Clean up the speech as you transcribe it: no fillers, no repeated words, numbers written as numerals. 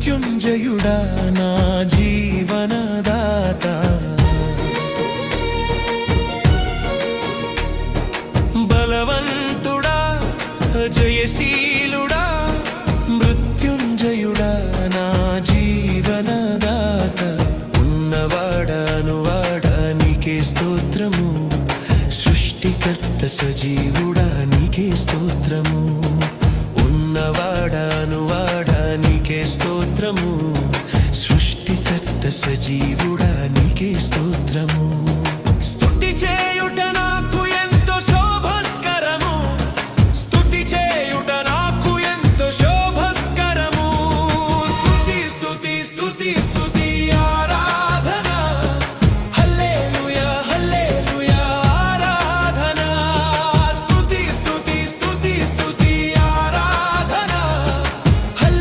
మృత్యుంజయుడా నా జీవనదాత బలవంతుడా జయశీలుడా మృత్యుంజయుడా నా జీవనదాత ఉన్నవాడా నీకే స్తోత్రము సృష్టికర్త సజీవుడా నీకే స్తోత్రము ఉన్నవాడా నీకే స్తోత్రము సృష్టికర్త సజీవుడా